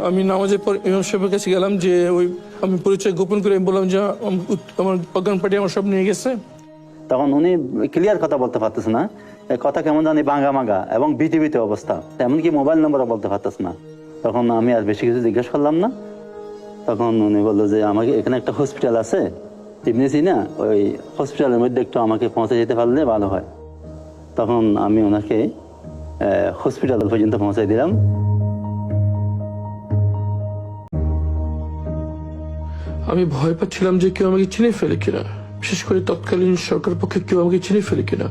আমি নামাজের পর ইমাম সাহেবের কাছে গেলাম, যে ওই আমি পরিচয় গোপন করে বললাম যে আমার অজ্ঞান পার্টি আমার সব নিয়ে গেছে। তখন উনি ক্লিয়ার কথা বলতে পারতেছে না, কথা কেমন জানি ভাঙা ভাঙা এবং বিটিভিতে অবস্থা, এমনকি মোবাইল নম্বরও বলতে পারতেছে না। তখন আমি আর বেশি কিছু জিজ্ঞেস করলাম না। তখন উনি বললো যে আমাকে এখানে একটা হসপিটাল আছে চিনেছি না, ওই হসপিটালের মধ্যে একটু আমাকে পৌঁছে যেতে পারলে ভালো হয়। তখন আমি ওনাকে হসপিটাল পর্যন্ত পৌঁছাই দিলাম। আমি ভয় পাচ্ছিলাম যে কেউ আমাকে চিনে ফেলে কিনা, বিশেষ করে তৎকালীন সরকার পক্ষে কেউ আমাকে চিনে ফেলে কিনা।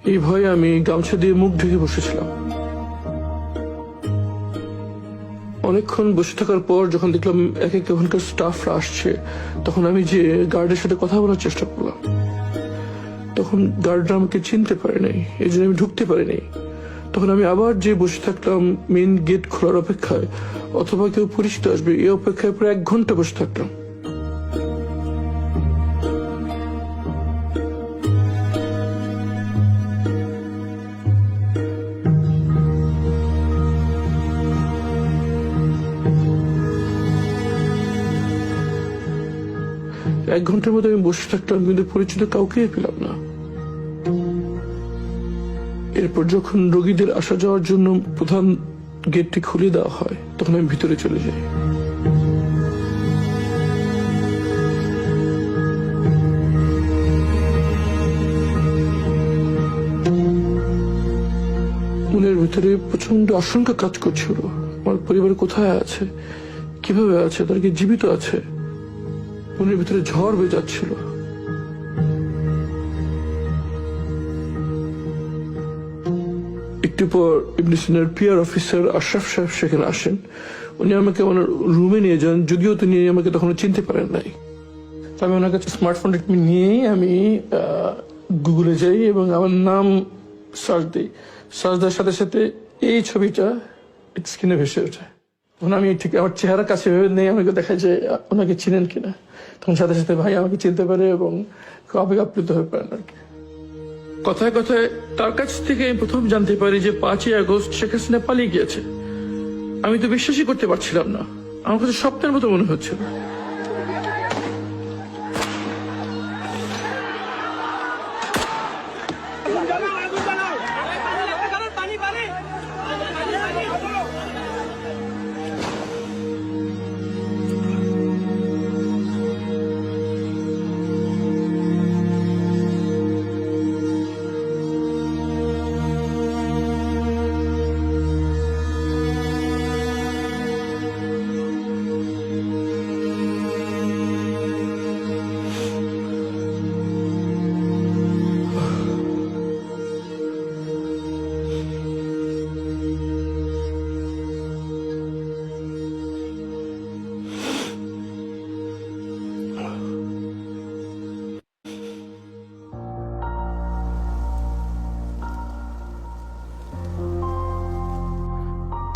এই ভয়ে আমি গামছা দিয়ে মুখ ঢেকে বসেছিলাম। অনেকক্ষণ বসে থাকার পর যখন দেখলাম এক এক ওখানকার স্টাফরা আসছে, তখন আমি যে গার্ডের সাথে কথা বলার চেষ্টা করলাম। তখন গার্ডরা আমাকে চিনতে পারে নাই, এই জন্য আমি ঢুকতে পারিনি। তখন আমি আবার যে বসে থাকলাম মেন গেট খোলার অপেক্ষায়, অথবা কেউ পরিচিত আসবে এই অপেক্ষায় প্রায় 1 ঘন্টা বসে থাকলাম। এক ঘন্টার মধ্যে আমি বসে থাকলাম, কিন্তু পরিচিত কাউকেই পেলাম না। এরপর যখন রোগীদের আসা যাওয়ার জন্য প্রধান গেটটি খুলে দেওয়া হয়, তখন আমি ভিতরে চলে যাই। মনের ভিতরে প্রচন্ড আশঙ্কা কাজ করছিল, আমার পরিবার কোথায় আছে, কিভাবে আছে, তারা কি জীবিত আছে। মনের ভিতরে ঝড় বেয়ে যাচ্ছিল। একটু পর ইবনে সিনার পিআর অফিসার আশরাফ সাহেব সেখানে আসেন। উনি আমাকে আমার রুমে নিয়ে যান, যদিও তিনি আমাকে তখন চিনতে পারেন নাই। আমি ওনার কাছে স্মার্টফোনটা নিয়েই আমি গুগলে যাই এবং আমার নাম সার্চ দিই। সার্চ দেওয়ার সাথে সাথে এই ছবিটা স্ক্রিনে ভেসে ওঠে। তখন আমি ঠিক আমার চেহারা কাছে ভেবে নেই, আমাকে দেখায় যে ওনাকে চিনেন কিনা। তখন সাথে সাথে ভাই আমাকে চিনতে পারে এবং খুব আবেগ আপ্লুত হয়ে পারেন আর কি। কথায় কথায় তার কাছ থেকে আমি প্রথম জানতে পারি যে 5ই আগস্ট শেখ হাসিনা পালিয়ে গিয়েছে। আমি তো বিশ্বাসই করতে পারছিলাম না, আমার কাছে স্বপ্নের মতো মনে হচ্ছিল।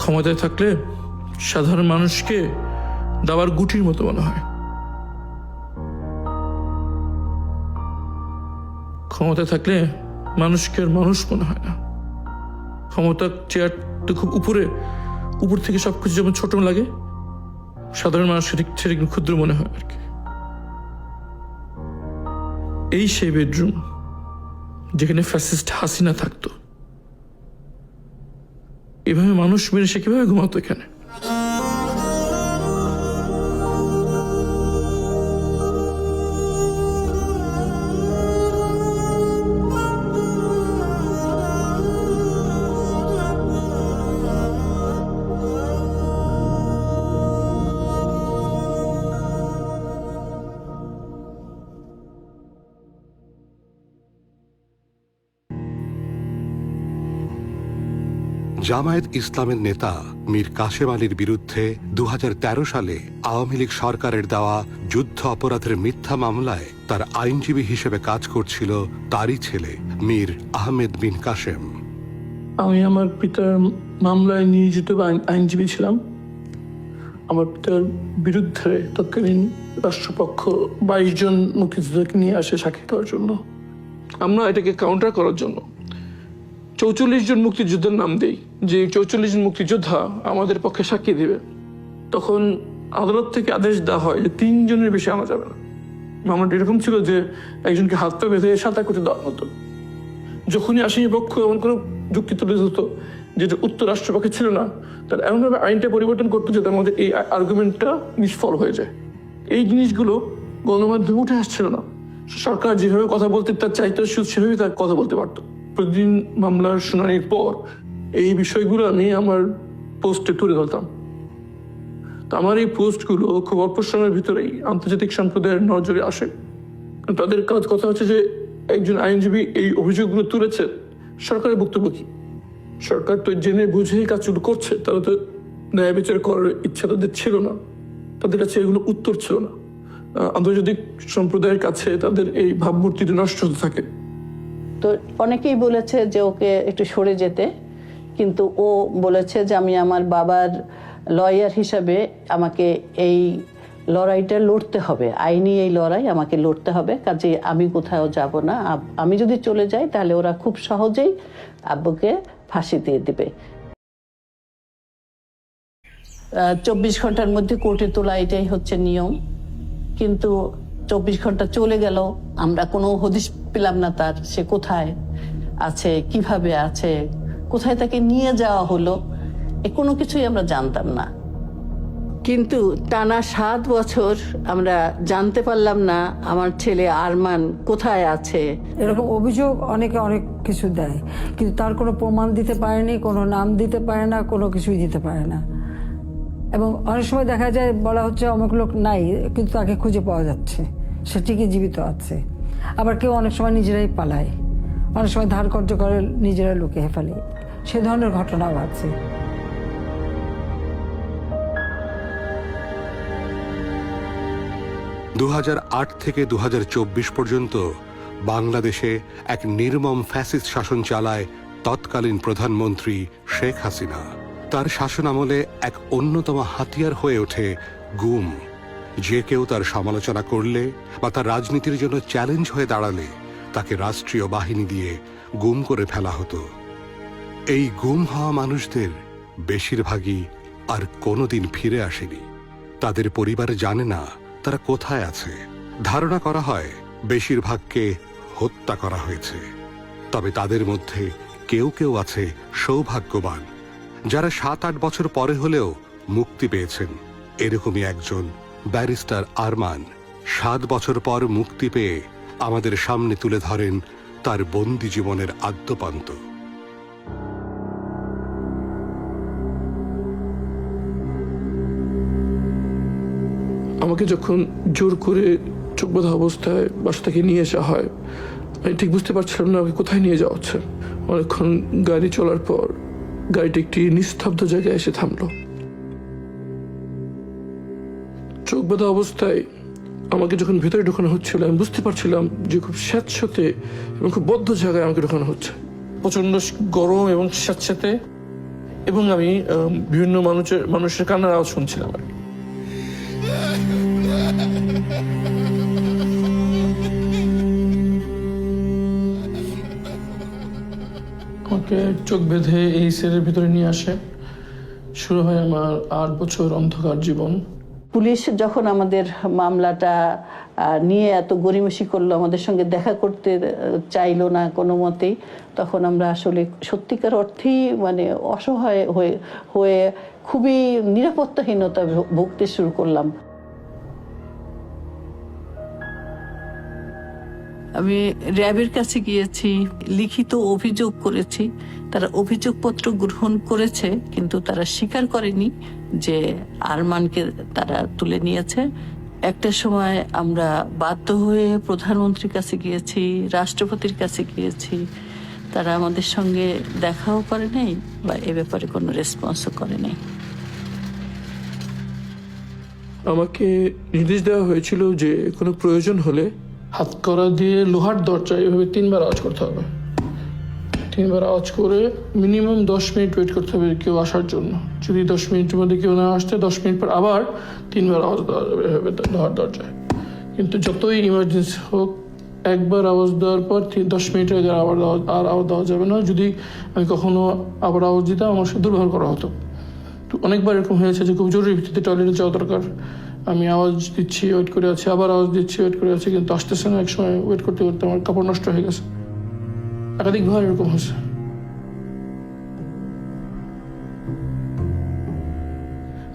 ক্ষমতায় থাকলে সাধারণ মানুষকে দাবার গুটির মতো মনে হয়। ক্ষমতায় থাকলে মানুষকে আর মানুষ মনে হয় না। ক্ষমতার চেয়ার তো খুব উপর থেকে সবকিছু যেমন ছোট লাগে, সাধারণ মানুষের ছেড়ে ক্ষুদ্র মনে হয় আর কি। এই সেই বেডরুম যেখানে ফ্যাসিস্ট হাসিনা থাকতো। এভাবে মানুষ মেরে সে কিভাবে ঘুমাতো এখানে? জামায়াত ইসলামের নেতা মীর কাসেম আলীর বিরুদ্ধে 2013 সালে আওয়ামী লীগ সরকারের দেওয়া যুদ্ধ অপরাধের মিথ্যা মামলায় তার আইনজীবী হিসেবে কাজ করছিল তারই ছেলে মীর আহমেদ বিন কাসেম। আমি আমার পিতার মামলায় নিয়োজিত আইনজীবী ছিলাম। আমার পিতার বিরুদ্ধে তৎকালীন রাষ্ট্রপক্ষ 22 জন মুক্তিযোদ্ধাকে নিয়ে আসে সাক্ষী দেওয়ার জন্য। আমরা এটাকে কাউন্টার করার জন্য 44 জন মুক্তিযোদ্ধার নাম দেই, যে 44 জন মুক্তিযোদ্ধা আমাদের পক্ষে সাক্ষী দেবে। তখন আদালত থেকে আদেশ দেওয়া হয় যে 3 জনের বেশি আনা যাবে না। মামলাটা এরকম ছিল যে একজনকে হাত পা বেঁধে 7 কোটি দেওয়ার মতো। যখনই আসামি পক্ষ এমন কোনো যুক্তি তুলে ধরতো যেটা উত্তর রাষ্ট্রপক্ষে ছিল না, তারা এমনভাবে আইনটা পরিবর্তন করতো যে তার মধ্যে এই আর্গুমেন্টটা নিষ্ফল হয়ে যায়। এই জিনিসগুলো গণমাধ্যমে উঠে আসছিল না। সরকার যেভাবে কথা বলতে তার চাইতো সেভাবেই তার কথা বলতে পারতো। প্রতিদিন মামলার শুনানির পর এই বিষয়গুলো আমি আমার পোস্টে তুলে ধরতাম। তো আমার এই পোস্টগুলো খুব অল্প সময়ের ভিতরেই আন্তর্জাতিক সম্প্রদায়ের নজরে আসে। তাদের কথা হচ্ছে যে একজন আইনজীবী এই অভিযোগগুলো তুলেছে, সরকারের বক্তব্য কি? সরকার তো জেনে বুঝেই কাজগুলো করছে, তারা তো ন্যায় বিচার করার ইচ্ছা তাদের ছিল না, তাদের কাছে এগুলো উত্তর ছিল না। আন্তর্জাতিক সম্প্রদায়ের কাছে তাদের এই ভাবমূর্তিটা নষ্ট হতে থাকে। তো অনেকেই বলেছে যে ওকে একটু সরে যেতে, কিন্তু ও বলেছে যে আমি আমার বাবার লয়ার হিসাবে আমাকে এই লড়াইটা লড়তে হবে, আইনি এই লড়াই আমাকে লড়তে হবে, কাজে আমি কোথাও যাব না। আমি যদি চলে যাই তাহলে ওরা খুব সহজেই আব্বুকে ফাঁসি দিয়ে দিবে। 24 ঘন্টার মধ্যে কোর্টে তোলা এটাই হচ্ছে নিয়ম, কিন্তু 24 ঘন্টা চলে গেল, আমরা কোনো হদিশ পেলাম না তার, সে কোথায় আছে, কিভাবে আছে, কোথায় তাকে নিয়ে যাওয়া হলো, কোনো কিছুই আমরা জানতাম না। কিন্তু টানা 7 বছর আমরা জানতে পারলাম না আমার ছেলে আরমান কোথায় আছে। এরকম অভিযোগ অনেকে অনেক কিছু দেয়, কিন্তু তার কোনো প্রমাণ দিতে পারেনি, কোনো নাম দিতে পারে না, কোনো কিছুই দিতে পারে না। এবং অনেক সময় দেখা যায় বলা হচ্ছে অমুক লোক নাই, কিন্তু তাকে খুঁজে পাওয়া যাচ্ছে, সে ঠিকই জীবিত আছে। আবার কেউ অনেক সময় নিজেরাই পালায়, অনেক সময় ধার কর্য করে নিজেরা লুকিয়ে ফেলে, সে ধরনের ঘটনাও আছে। দু 2008 থেকে 2024 পর্যন্ত বাংলাদেশে এক নির্মম ফ্যাসিস্ট শাসন চালায় তৎকালীন প্রধানমন্ত্রী শেখ হাসিনা। তার শাসনামলে এক অন্যতম হাতিয়ার হয়ে ওঠে গুম। যে কেউ তার সমালোচনা করলে বা তার রাজনীতির জন্য চ্যালেঞ্জ হয়ে দাঁড়ালে তাকে রাষ্ট্রীয় বাহিনী দিয়ে গুম করে ফেলা হতো। এই গুম হওয়া মানুষদের বেশিরভাগই আর কোনোদিন ফিরে আসেনি। তাদের পরিবার জানে না তারা কোথায় আছে। ধারণা করা হয় বেশিরভাগকে হত্যা করা হয়েছে। তবে তাদের মধ্যে কেউ কেউ আছে সৌভাগ্যবান, যারা 7-8 বছর পরে হলেও মুক্তি পেয়েছেন। এরকমই একজন ব্যারিস্টার আরমান 7 বছর পর মুক্তি পেয়ে আমাদের সামনে তুলে ধরেন তার বন্দি জীবনের আদ্যপান্ত। আমাকে যখন জোর করে চোখ বাঁধা অবস্থায় বাসা থেকে নিয়ে আসা হয়, আমি ঠিক বুঝতে পারছিলাম না আমাকে কোথায় নিয়ে যাওয়া হচ্ছে। অনেকক্ষণ গাড়ি চলার পর গাড়িটি একটি নিস্তব্ধ জায়গায় এসে থামলো। চোখ বাঁধা অবস্থায় আমাকে যখন ভেতরে ঢোকানো হচ্ছিল, আমি বুঝতে পারছিলাম যে খুব স্যাঁতস্যাঁতে এবং খুব বদ্ধ জায়গায় আমাকে ঢোকানো হচ্ছে। প্রচন্ড গরম এবং স্যাঁতস্যাঁতে, এবং আমি বিভিন্ন মানুষের কান্নার আওয়াজ শুনছিলাম। আমাকে চোখ বেঁধে এই সেলের ভিতরে নিয়ে আসে। শুরু হয় আমার 8 বছর অন্ধকার জীবন। পুলিশ যখন আমাদের মামলাটা নিয়ে এত গড়িমসি করলো, আমাদের সঙ্গে দেখা করতে চাইলো না কোনো মতেই, তখন আমরা আসলে সত্যিকার অর্থেই মানে অসহায় হয়ে খুবই নিরাপত্তাহীনতা ভুগতে শুরু করলাম। আমি র্যাবের কাছে গিয়েছি, লিখিত অভিযোগ করেছি, তারা অভিযোগপত্র গ্রহণ করেছে, কিন্তু তারা স্বীকার করেনি যে আরমানকে তারা তুলে নিয়েছে। একটা সময় আমরা বাধ্য হয়ে প্রধানমন্ত্রীর কাছে গিয়েছি, রাষ্ট্রপতির কাছে গিয়েছি, তারা আমাদের সঙ্গে দেখাও করে নাই বা এ ব্যাপারে কোনো রেসপন্সও করে নাই। আমাকে নির্দেশ দেওয়া হয়েছিল যে কোনো প্রয়োজন হলে হাতকড়া দিয়ে লোহার দরজায় এভাবে 3 বার আওয়াজ করতে হবে। 3 বার আওয়াজ করে মিনিমাম 10 মিনিট ওয়েট করতে হবে কেউ আসার জন্য। যদি 10 মিনিটের মধ্যে কেউ না আসতে 10 মিনিট পর আবার 3 বার আওয়াজ দেওয়া যাবে লোহার দরজায়। কিন্তু যতই ইমার্জেন্সি হোক, একবার আওয়াজ দেওয়ার পর 10 মিনিটের আগে আওয়াজ দেওয়া যাবে না। যদি আমি কখনো আবার আওয়াজ দিতাম, আমার সাথে দুর্ব্যবহার করা হতো। তো অনেকবার এরকম হয়েছে যে খুব জরুরি ভিত্তিতে টয়লেটে যাওয়া দরকার, আমি আওয়াজ দিচ্ছি, ওয়েট করে আছি, আবার আওয়াজ দিচ্ছি, ওয়েট করে আছি, কিন্তু আসতেছে না। এক সময় ওয়েট করতে করতে আমার কাপড় নষ্ট হয়ে গেছে। একাধিকবার এরকম হয়েছে।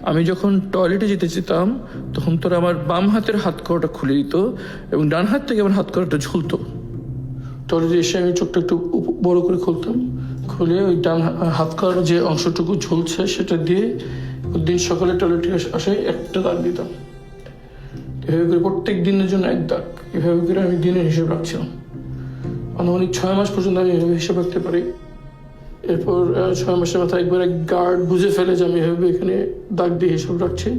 আমি যখন টয়লেটে যেতে যেতাম তখন তোরা আমার বাম হাতের হাত কড়াটা খুলে দিত এবং ডান হাত থেকে আমার হাত কড়াটা ঝুলতো। টয়লেটে এসে আমি চোখটা একটু বড় করে খুলতাম, খুলে ওই ডান হাত কড়ার যে অংশটুকু ঝুলছে সেটা দিয়ে দিন সকালে টয়লেটে আসে একটা দাগ দিতাম। এভাবে করে প্রত্যেক দিনের জন্য এক দাগ, এভাবে করে আমি দিনের হিসেব রাখছিলাম। আনুমানিক 6 মাস পর্যন্ত আমি এভাবে হিসেব রাখতে পারি। এরপর 6 মাসের মাথায় একবার এক গার্ড বুঝে ফেলে যে আমি এভাবে এখানে দাগ দিয়ে হিসেব রাখছি।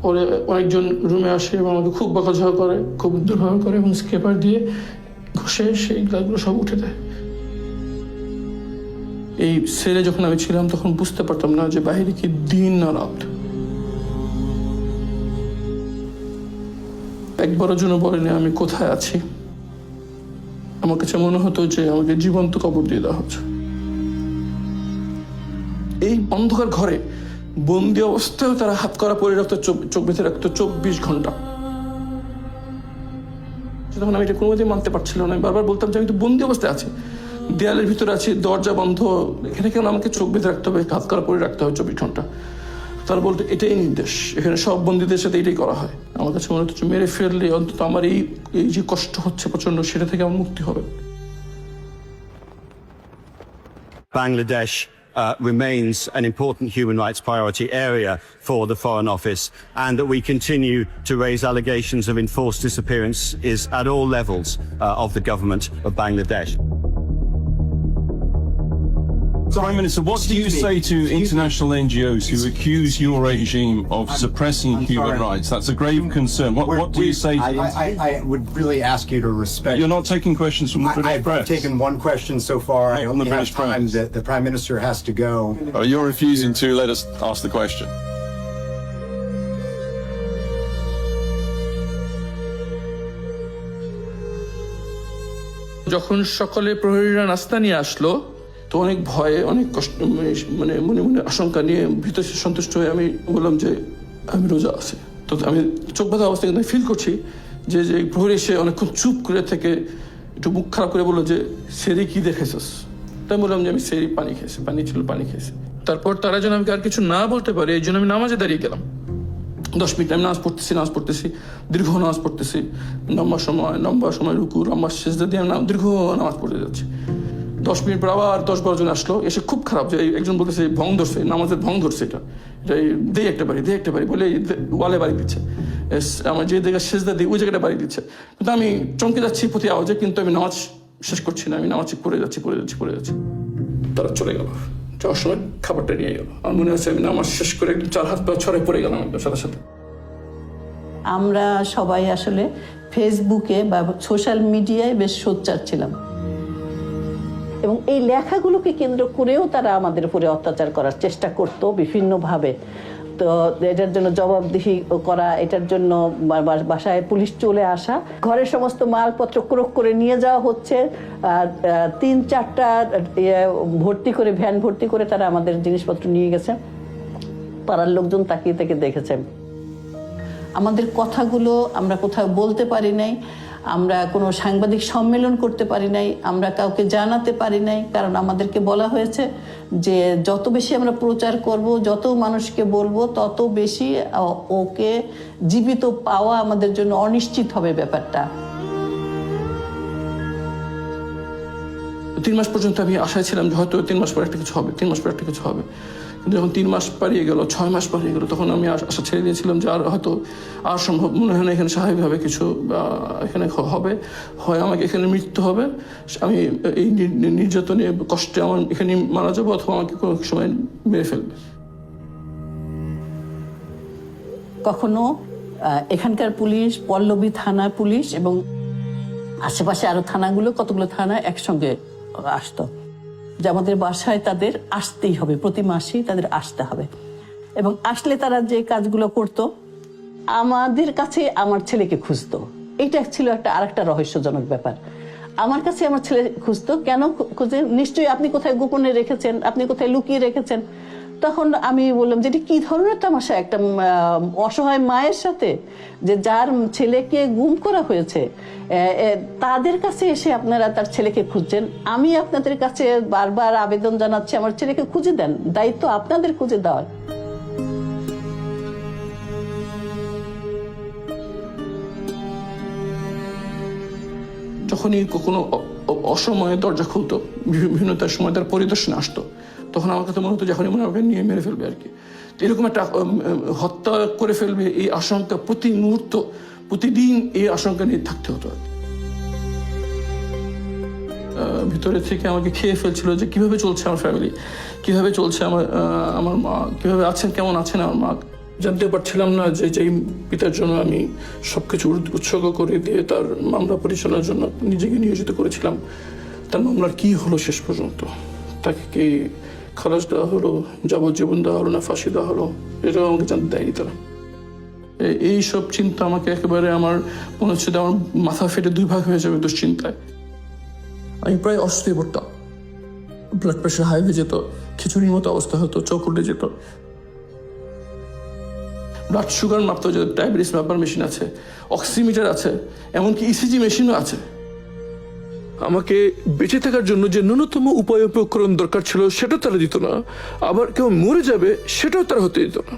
পরে অনেকজন রুমে আসে এবং আমাকে খুব বকাঝকা করে, খুব দুর্ভাবে করে এবং স্কেপার দিয়ে ঘষে সেই দাগগুলো সব উঠে দেয়। এই সেলে যখন আমি ছিলাম তখন বুঝতে পারতাম না যে বাইরে কি দিন না রাত। একবারের জন্য বলেনি আমি কোথায় আছি। আমার কাছে মনে হতো যে আমাকে জীবন্ত কবর দিয়ে দেওয়া হচ্ছে। এই অন্ধকার ঘরে বন্দি অবস্থায় তারা হাত করা পরে রাখতো, চোখ বেঁধে রাখতো 24 ঘন্টা। তখন আমি এটা কোনোদিন মানতে পারছিলাম না। আমি বারবার বলতাম যে আমি তো বন্দি অবস্থায় আছি, দেয়ালের ভিতরে আছি, দরজা বন্ধ, এখানে কেন আমাকে চোখ বেঁধে রাখতে হবে, হাত করা পরে রাখতে হবে 24 ঘন্টা। তারা বলতো এটাই নির্দেশ, এখানে সব বন্দীদের সাথে এটাই করা হয়। আমার কাছে মনে হচ্ছে মেরে ফেললে অন্তত আমার এই যে কষ্ট হচ্ছে প্রচন্ড, সেটা থেকে আমার মুক্তি হবে। Bangladesh remains an important human rights priority area for the Foreign Office, and that we continue to raise allegations of enforced disappearance is at all levels of the government of Bangladesh. Prime Minister, what do you say to international NGOs who accuse your regime of suppressing human rights? That's a grave concern. What do you say? I would really ask you to respect. You're not taking questions from the British I've press. taken one question so far. I On only the have British press. time. The Prime Minister has to go. You're refusing to let us ask the question. যখন সকালে প্রহরীরা নাস্তা নিয়ে আসলো তো অনেক ভয়ে, অনেক কষ্ট, মানে মনে মনে আশঙ্কা নিয়ে ভীত সন্তুষ্ট হয়ে আমি বললাম যে আমি রোজা আছি। তো আমি চোখ বাঁধা অবস্থায় কিন্তু ফিল করছি যে প্রহরী এসে অনেকক্ষণ চুপ করে থেকে একটু মুখ খারাপ করে বললো যে সেরি কি দেখেছিস। তাই বললাম যে আমি সেরি পানি খেয়েছি, পানি ছিল পানি খেয়েছি। তারপর তারা যেন আমাকে আর কিছু না বলতে পারে এই জন্য আমি নামাজে দাঁড়িয়ে গেলাম। 10 মিনিট আমি নামাজ পড়তেছি, দীর্ঘ নামাজ পড়তেছি, লম্বা সময় রুকু, লম্বা সেজদা দিয়ে আমি দীর্ঘ নামাজ পড়তে যাচ্ছি। 10 মিনিট পর আবার 10-12 জন আসলো, এসে খুব খারাপ যে একজন বলতেছে ভং ধরছে, নামাজের ভং ধরছে, এটা দে একটা বাড়ি বলে ওয়ালে বাড়ি দিচ্ছে। আমার যে জায়গায় সেজদা দিই ওই জায়গাটা বাড়ি দিচ্ছে। কিন্তু আমি চমকে যাচ্ছি প্রতি আওয়াজে, কিন্তু আমি নামাজ শেষ করছি না, আমি নামাজ পড়ে যাচ্ছি। তারা চলে গেল, যাওয়ার সময় খাবারটা নিয়ে গেল। আমার মনে হচ্ছে আমি নামাজ শেষ করে একদম 4 হাত পা ছড়াই পড়ে গেলাম একদম সাথে সাথে। আমরা সবাই আসলে ফেসবুকে বা সোশ্যাল মিডিয়ায় বেশ সোচ্চার ছিলাম এবং এই লেখাগুলোকে কেন্দ্র করেও তারা আমাদের উপরে অত্যাচার করার চেষ্টা করতো বিভিন্নভাবে। তো এটার জন্য জবাবদিহি করা, এটার জন্য বাসায় পুলিশ চলে আসা, ঘরের সমস্ত মালপত্র ক্রোক করে নিয়ে যাওয়া হচ্ছে, 3-4টা ভ্যান ভর্তি করে তারা আমাদের জিনিসপত্র নিয়ে গেছে। পাড়ার লোকজন তাকিয়ে থেকে দেখেছে। আমাদের কথাগুলো আমরা কোথাও বলতে পারি নাই, আমরা কোনো সাংবাদিক সম্মেলন করতে পারি নাই, আমরা কাউকে জানাতে পারি নাই, কারণ আমাদেরকে বলা হয়েছে যে যত বেশি আমরা প্রচার করব, যত মানুষকে বলবো, তত বেশি ওকে জীবিত পাওয়া আমাদের জন্য অনিশ্চিত হবে ব্যাপারটা। 3 মাস পর্যন্ত আমি আশায় ছিলাম যে হয়তো 3 মাস পর একটা কিছু হবে, কিন্তু যখন 3 মাস পারিয়ে গেল, 6 মাস পারিয়ে গেল, তখন আমি আশা ছেড়ে দিয়েছিলাম যে আর সম্ভব মনে হয় না এখানে স্বাভাবিকভাবে কিছু এখানে হবে, হয় আমাকে এখানে মৃত্যু হবে, আমি এই নির্যাতনে কষ্টে আমার এখানে মারা যাবো, অথবা আমাকে কোনো সময় মেরে ফেলবে। কখনো এখানকার পুলিশ, পল্লবী থানা পুলিশ এবং আশেপাশে আরো থানাগুলো, কতগুলো থানা একসঙ্গে আসতো যে আমাদের বাসায় তাদের আসতেই হবে, প্রতি মাসেই তাদের আসতে হবে। এবং আসলে তারা যে কাজগুলো করতো, আমাদের কাছে আমার ছেলেকে খুঁজতো। এটা ছিল আরেকটা রহস্যজনক ব্যাপার। আমার কাছে আমার ছেলে খুঁজতো, কেন খুঁজে? নিশ্চয়ই আপনি কোথায় গোপনে রেখেছেন, আপনি কোথায় লুকিয়ে রেখেছেন। তখন আমি বললাম যে এটা কি ধরনের তামাশা, একটা অসহায় মায়ের সাথে, যে যার ছেলেকে গুম করা হয়েছে তাদের কাছে এসে আপনারা তার ছেলেকে খুঁজছেন। আমি আপনাদের কাছে বারবার আবেদন জানাচ্ছি আমার ছেলেকে খুঁজে দেন, দায়িত্ব আপনাদের খুঁজে দেওয়ার। যখনই কোনো অসময়ে দরজা খুলতো, বিভিন্ন তার সময় তার পরিদর্শনে আসতো, তখন আমার কাছে মনে হতো যখনই মনে হবে নিয়ে মেরে ফেলবে আর কি। তো এরকম একটা হত্যা করে ফেলবে এই আশঙ্কা প্রতি মুহূর্ত, প্রতিদিন এই আশঙ্কা নিয়ে থাকতে হতো আর কি। ভিতরে থেকে আমাকে খেয়ে ফেলছিল যে কিভাবে চলছে আমার ফ্যামিলি, কিভাবে চলছে আমার মা, কিভাবে আছেন, কেমন আছেন আমার মা। জানতে পারছিলাম না যে যেই পিতার জন্য আমি সবকিছু উৎসর্গ করে দিয়ে তার মামলা পরিচালনার জন্য নিজেকে নিয়োজিত করেছিলাম, তার মামলার কি হলো শেষ পর্যন্ত। তাকে কি খালাস দেওয়া হলো, যাবজ্জীবন দেওয়া হলো, না ফাঁসি দেওয়া হলো, এটাও আমাকে জানতে দেয়নি তারা। এই সব চিন্তা আমাকে একেবারে আমার মনে হচ্ছে আমার মাথা ফেটে দুই ভাগ হয়ে যাবে দুশ্চিন্তায়। আমি প্রায় অসুস্থ পড়তাম, ব্লাড প্রেশার হাই হয়ে যেত, খিচুড়ির মতো অবস্থা হতো, চোখ উঠে যেত, ব্লাড সুগার মাপতে যে ডায়াবেটিস মাপার মেশিন আছে, অক্সিমিটার আছে, এমনকি ইসিজি মেশিনও আছে। আমাকে বেঁচে থাকার জন্য যে ন্যূনতম উপায় উপকরণ দরকার ছিল সেটা তারা দিত না, আবার কেউ মরে যাবে সেটাও তারা হতে দিত না।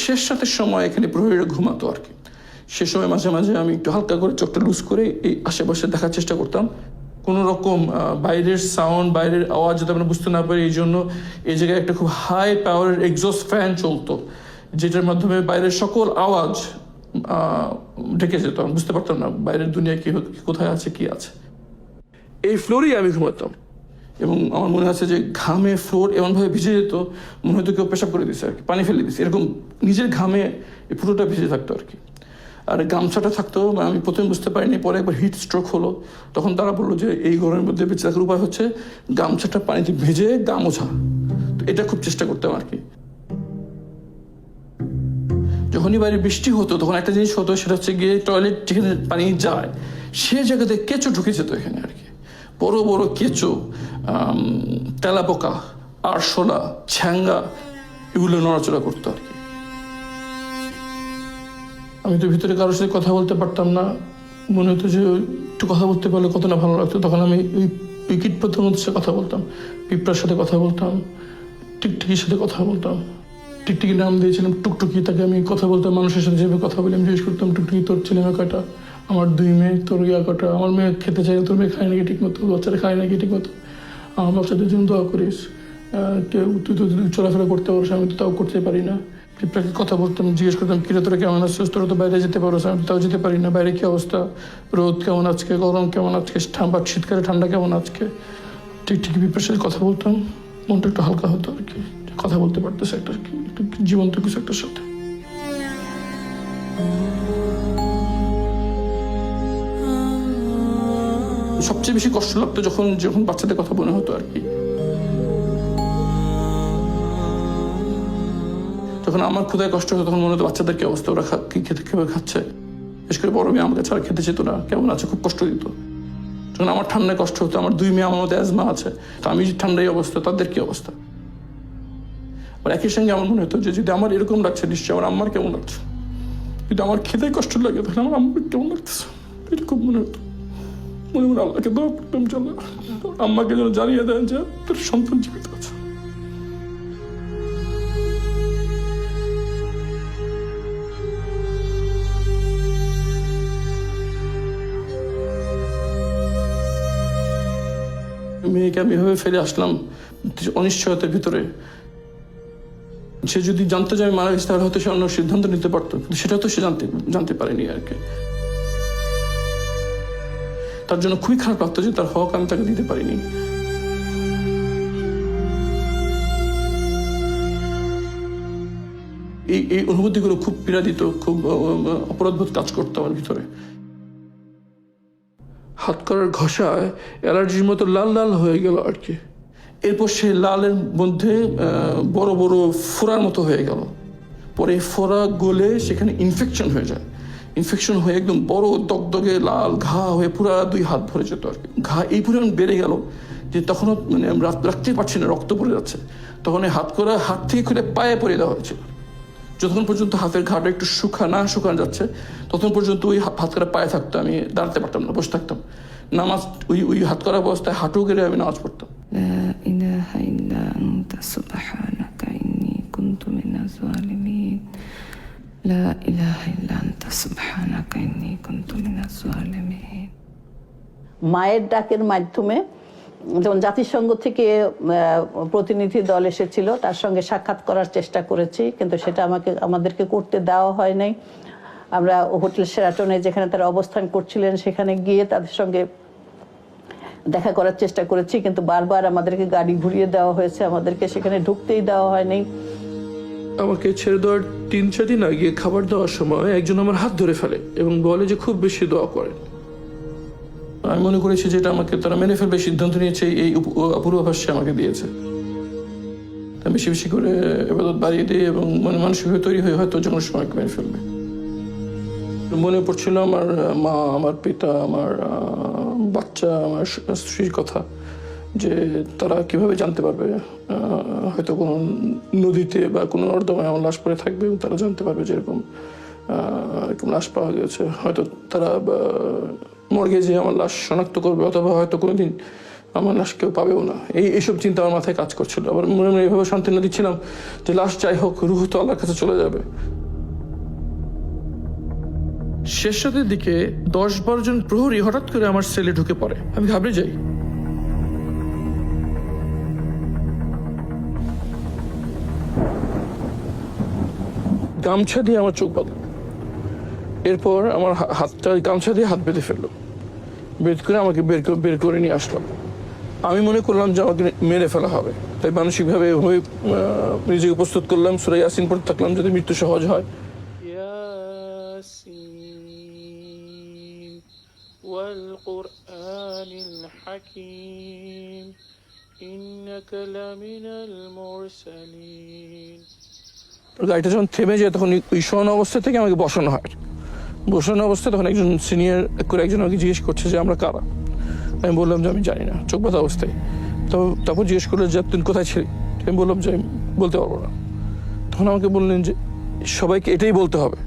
শেষ রাতের সময় এখানে প্রহরীরা ঘুমাতো আর কি। সে সময় মাঝে মাঝে আমি একটু হালকা করে চোখটা লুজ করে এই আশেপাশে দেখার চেষ্টা করতাম। কোনো রকম বাইরের সাউন্ড, বাইরের আওয়াজ যাতে আমরা বুঝতে না পারি, এই জন্য এই জায়গায় একটা খুব হাই পাওয়ারের এক্সস্ট ফ্যান চলতো, যেটার মাধ্যমে বাইরের সকল আওয়াজ ঢেকে যেত। আমি বুঝতে পারতাম না বাইরের দুনিয়া কি কোথায় আছে, কি আছে। এই ফ্লোরেই আমি ঘুমাতাম এবং আমার মনে আছে যে ঘামে ফ্লোর এমনভাবে ভিজে যেত, মনে হয়তো কেউ পেশাব করে দিচ্ছে আর কি, পানি ফেলে দিচ্ছে, এরকম নিজের ঘামে এই পুরোটা ভিজে থাকতো আর কি। আর গামছাটা থাকতো, আমি প্রথমে বুঝতে পারিনি, পরে একবার হিট স্ট্রোক হলো, তখন তারা বললো যে এই গরমের মধ্যে বেঁচে থাকার উপায় হচ্ছে গামছাটা পানিতে ভেজে গা মোছা। তো এটা খুব চেষ্টা করতাম আর কি। যখনই বাইরে বৃষ্টি হতো তখন একটা জিনিস হতো, সেটা হচ্ছে গিয়ে টয়লেট যেখানে পানি যায় সে জায়গাতে কেঁচো ঢুকে যেত এখানে আর কি। বড় বড় কেঁচো, তেলাপোকা, আরশোলা, ছ্যাঙ্গা, এগুলো নড়াচড়া করতো আর কি। আমি তো ভিতরে কারোর সাথে কথা বলতে পারতাম না, মনে হতো যে একটু কথা বলতে পারলে কত না ভালো লাগতো। তখন আমি ওই কীট পতঙ্গের সাথে কথা বলতাম, পিঁপড়ার সাথে কথা বলতাম, টিকটিকির সাথে কথা বলতাম। টিকটিকির নাম দিয়েছিলাম টুকটুকি, তাকে আমি কথা বলতাম, মানুষের সাথে যেভাবে কথা বলে আমি জিজ্ঞেস করতাম, টুকটুকি তোর ছেলে মেয়ে কয়টা, আমার 2 মেয়ে, তোর ইয়া কটা, আমার মেয়ে খেতে চাই, তোর মেয়ে খায় নাকি ঠিক মতো, বাচ্চারা খায় নাকি ঠিক মতো, আমার বাচ্চাদের জন্য দোয়া করিস, কেউ তুই তো চলাফেরা করতে পারিস, আমি তো তাও করতে পারি না। পিঁপড়াকে কথা বলতাম, জিজ্ঞেস করতাম কিরে তোরা কেমন আছিস, তোরা তো বাইরে যেতে পারো, আমি তাও যেতে পারি না, বাইরে কি অবস্থা, রোদ কেমন আজকে, গরম কেমন আজকে, শীতকালে ঠান্ডা কেমন আজকে। টিকটিকি পিঁপড়ার সাথে কথা বলতাম, মনটা একটু হালকা হতো আর কি, কথা বলতে পারতেছে একটা জীবন্ত কিছু একটার সাথে। সবচেয়ে বেশি কষ্ট লাগতো যখন বাচ্চাদের কথা মনে হতো আর কি। যখন আমার ক্ষুধায় কষ্ট হতো তখন মনে হতো বাচ্চাদের কি অবস্থা, ওরা কি খেতে কিভাবে খাচ্ছে, বিশেষ করে বড় মেয়ে আমাকে ছাড়া খেতে চেত না, কেমন আছে, খুব কষ্ট দিত। যখন আমার ঠান্ডায় কষ্ট হতো, আমার 2 মেয়ে আমার মধ্যে অ্যাজমা আছে, তো আমি ঠান্ডায় অবস্থা, তাদের কি অবস্থা। আর একই সঙ্গে আমার মনে হতো যে যদি আমার এরকম লাগছে নিশ্চয়ই আমার আম্মার কেমন লাগছে, যদি আমার খেতে কষ্ট লাগে তাহলে আমার আম্মার কেমন লাগতেছে, এটা খুব মনে হতো। মনে মনে আল্লাহকে দোয়া করতাম যে আল্লাহ আম্মাকে যেন জানিয়ে দেন যে তোর সন্তান জীবিত আছে। মেয়েকে আমি এভাবে ফেলে আসলাম অনিশ্চয়তার ভিতরে। সে যদি জানতো যে আমি মারা গেছি তাহলে হয়তো সে অন্য সিদ্ধান্ত নিতে পারতো, কিন্তু সেটা তো সে জানতে পারেনি আর কি। তার জন্য খুবই খারাপ লাগতো যে তার হক আমি তাকে দিতে পারিনি। এই অনুভূতিগুলো খুব পীড়া দিত, খুব অপরাধবোধ কাজ করতো আমার ভিতরে। হাত করার ঘষায় অ্যালার্জির মতো লাল লাল হয়ে গেল আর কি। এরপর সে লালের মধ্যে বড় বড় ফোড়ার মতো হয়ে গেল। পরে ফোড়া গলে সেখানে ইনফেকশন হয়ে যায়। ইনফেকশন হয়ে একদম বড় দগদগে লাল ঘা হয়ে পুরা 2 হাত ভরে যেত আর কি। ঘা এই পরিমাণ বেড়ে গেল যে তখনও মানে রাখতেই পারছি না, রক্ত পড়ে যাচ্ছে। তখন এই হাত থেকে খুলে পায়ে পরিয়ে দেওয়া হয়েছিল। যতক্ষণ পর্যন্ত হাতের ঘাটা একটু শুকানো যাচ্ছে ততক্ষণ পর্যন্ত ওই হাত করা পায়ে থাকতো, আমি দাঁড়াতে পারতাম না, বসে থাকতাম। নামাজ ওই হাত করা অবস্থায় হাঁটু গেলে আমি নামাজ পড়তাম। لا إله إلا أنت سبحانك إني كنت من الظالمين لا إله إلا أنت سبحانك إني كنت من الظالمين। মায়ের ডাকের মাধ্যমে যেমন জাতিসংঘ থেকে প্রতিনিধি দল এসেছিল, তার সঙ্গে সাক্ষাৎ করার চেষ্টা করেছি, কিন্তু সেটা আমাদেরকে করতে দেওয়া হয় নাই। আমরা হোটেল শেরাটনে যেখানে তারা অবস্থান করছিলেন সেখানে গিয়ে তাদের সঙ্গে দেখা করার চেষ্টা করেছি, কিন্তু বারবার আমাদেরকে গাড়ি ঘুরিয়ে দেওয়া হয়েছে, আমাদেরকে সেখানে ঢুকতেই দেওয়া হয়নি। আমাকে ছেড়ে দেওয়ার 3-4 দিন আগে খাবার দেওয়ার সময় একজন আমার হাত ধরে ফেলে এবং বলে যে খুব বেশি দোয়া করেন। আমি মনে করেছি যে এটা আমাকে তারা মেনে ফেলবে সিদ্ধান্ত নিয়েছে, এই পূর্বাভাস আমাকে দিয়েছে। বেশি বেশি করে ইবাদত বাড়িয়ে দিয়ে এবং মানসিকভাবে তৈরি হয়ে হয়তো যে কোনো সময় মেনে ফেলবে। মনে পড়ছিল আমার মা, আমার পিতা, আমার বাচ্চা, আমার স্ত্রীর কথা, যে তারা কিভাবে জানতে পারবে হয়তো কোনো নদীতে বা কোনো নর্দমায় আমার লাশ পড়ে থাকবে এবং তারা জানতে পারবে যে এরকম লাশ পাওয়া গেছে। হয়তো তারা মর্গে যে আমার লাশ শনাক্ত করবে, অথবা হয়তো কোনোদিন আমার লাশ কেউ পাবেও না। এইসব চিন্তা আমার মাথায় কাজ করছিল। আবার মনে মনে এইভাবে সান্ত্বনা দিচ্ছিলাম যে লাশ যাই হোক, রুহ তো আল্লাহর কাছে চলে যাবে। শেষ রাতের দিকে 10-12 জন প্রহরী হঠাৎ করে আমার সেলে ঢুকে পড়ে। আমি ঘাবড়ে যাই। গামছা দিয়ে আমার চোখ বাঁধল, এরপর আমার হাতটা গামছা দিয়ে হাত বেঁধে ফেললো, বের করে আমাকে বের করে নিয়ে আসলাম। আমি মনে করলাম যে আমাকে মেরে ফেলা হবে, তাই মানসিকভাবে নিজেকে প্রস্তুত করলাম, সূরা ইয়াসিন পড়তে থাকলাম যাতে মৃত্যু সহজ হয়। গাড়িটা যখন থেমে যায় তখন ওই শোয়ানো অবস্থা থেকে আমাকে বসানো হয়। বসানো অবস্থায় তখন একজন সিনিয়র করে একজন আমাকে জিজ্ঞেস করছে যে আমরা কারা। আমি বললাম যে আমি জানি না, চোখ বাঁধা অবস্থায়। তারপর জিজ্ঞেস করলো যে তুমি কোথায় ছিলি। আমি বললাম যে আমি বলতে পারবো না। তখন আমাকে বললেন যে সবাইকে এটাই বলতে হবে।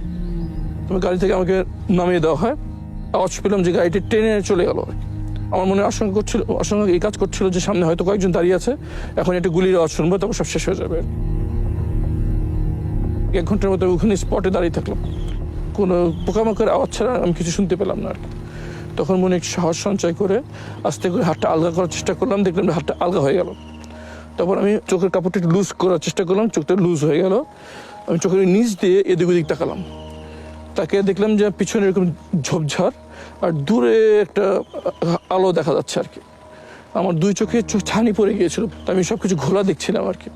তবে গাড়ি থেকে আমাকে নামিয়ে দেওয়া হয়। আওয়াজ পেলাম যে গাড়িটি ট্রেনে চলে গেল। আমার মনে আশঙ্কা এই কাজ করছিল যে সামনে হয়তো কয়েকজন দাঁড়িয়ে আছে, এখন একটা গুলির আওয়াজ শুনবো, তারপর সব শেষ হয়ে যাবে। 1 ঘন্টার মতো ওখানে স্পটে দাঁড়িয়ে থাকলাম, কোনো পোকামাকড়ের আওয়াজ ছাড়া আমি কিছু শুনতে পেলাম না আর কি। তখন মনে একটু সাহস সঞ্চয় করে আস্তে করে হাতটা আলগা করার চেষ্টা করলাম, দেখলাম হাতটা আলগা হয়ে গেল। তারপর আমি চোখের কাপড়টা একটু লুজ করার চেষ্টা করলাম, চোখটা লুজ হয়ে গেল। আমি চোখের নিচ দিয়ে এদিক ওদিক তাকালাম, তাকে দেখলাম যে পিছনে এরকম ঝোপঝাড় আর দূরে একটা আলো দেখা যাচ্ছে আর কি। আমার 2 চোখে ছানি পড়ে গিয়েছিল, আমি সবকিছু ঘোলা দেখছিলাম আর কি।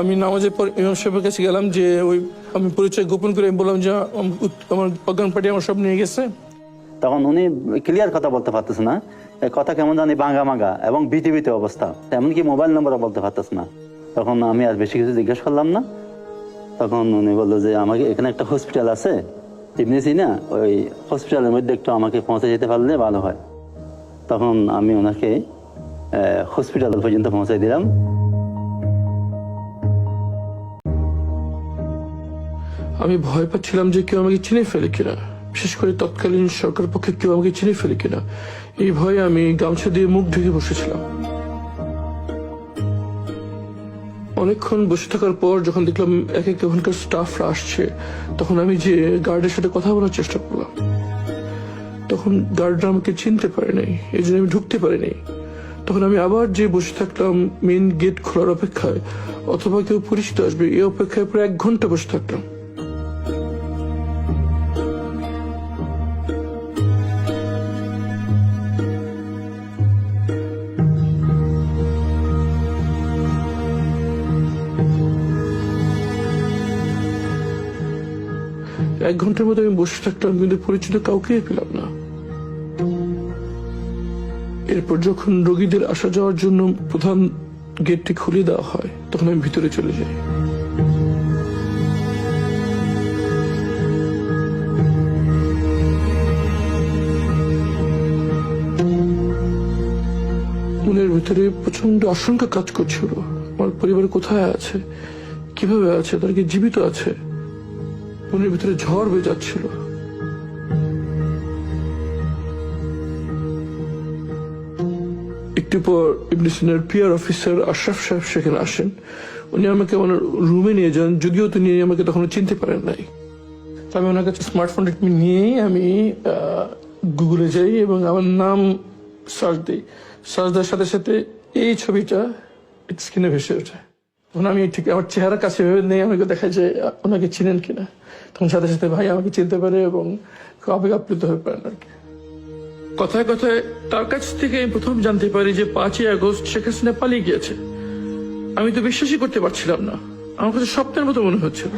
আমি নামাজের পর ইমাম সাহেবের কাছে গেলাম, যে আমি পরিচয় গোপন করে বললাম যে আমার অজ্ঞান পার্টি আমার সব নিয়ে গেছে। তখন উনি ক্লিয়ার কথা বলতে পারতেছে না, কথা কেমন জানি ভাঙা ভাঙা এবং বিটিভিতে অবস্থা, এমনকি মোবাইল নম্বরও বলতে পারতেছে না। তখন আমি আর বেশি কিছু জিজ্ঞেস করলাম না। তখন উনি বললো যে আমাকে এখানে একটা হসপিটাল আছে চিনেছি না, ওই হসপিটালের মধ্যে একটু আমাকে পৌঁছে যেতে পারলে ভালো হয়। তখন আমি ওনাকে হসপিটাল পর্যন্ত পৌঁছে দিলাম। আমি ভয় পাচ্ছিলাম যে কেউ আমাকে চিনে ফেলে কিনা, বিশেষ করে তৎকালীন সরকার পক্ষে কেউ আমাকে চিনে ফেলে কিনা। এই ভয়ে আমি গামছা দিয়ে মুখ ঢেকে বসেছিলাম। অনেকক্ষণ বসে থাকার পর যখন দেখলাম এক ওখানকার স্টাফরা আসছে, তখন আমি যে গার্ডের সাথে কথা বলার চেষ্টা করলাম। তখন গার্ডরা আমাকে চিনতে পারে নাই, এই জন্য আমি ঢুকতে পারিনি। তখন আমি আবার যে বসে থাকলাম মেন গেট খোলার অপেক্ষায়, অথবা কেউ পরিচিত আসবে এই অপেক্ষায় প্রায় 1 ঘন্টা বসে থাকলাম। এক ঘন্টার মধ্যে আমি বসে থাকলাম, কিন্তু পরিচিত কাউকে পেলাম না। এরপর যখন রোগীদের আসা যাওয়ার জন্য প্রধান গেটটি খুলে দেওয়া হয় তখন আমি ভিতরে চলে যাই। মনের ভিতরে প্রচন্ড আশঙ্কা কাজ করছিল, আমার পরিবার কোথায় আছে, কিভাবে আছে, তারা কি জীবিত আছে। মনের ভিতরে ঝড় বয়ে যাচ্ছিল। একটু পর ইবনে সিনার পিআর অফিসার আশরাফ সাহেব সেখানে আসেন। উনি আমাকে ওনার রুমে নিয়ে যান, যদিও তিনি আমাকে তখন চিনতে পারেন নাই। আমি ওনার কাছে স্মার্টফোনটা নিয়েই আমি গুগলে যাই এবং আমার নাম সার্চ দিই। সার্চ দেওয়ার সাথে সাথে এই ছবিটা স্ক্রিনে ভেসে ওঠে। তখন আমি ঠিক আমার চেহারা কাছে ভেবে নেই, আমাকে দেখা যায় ওনাকে চিনেন কিনা। তখন সাথে সাথে ভাই আমাকে চিনতে পারে এবং খুব আবেগ আপ্লুত হয়ে পড়েন আর কি। কথায় কথায় তার কাছ থেকে আমি প্রথম জানতে পারি যে 5ই আগস্ট শেখ হাসিনা পালিয়ে গিয়েছে। আমি তো বিশ্বাসই করতে পারছিলাম না, আমার কাছে স্বপ্নের মতো মনে হচ্ছিল।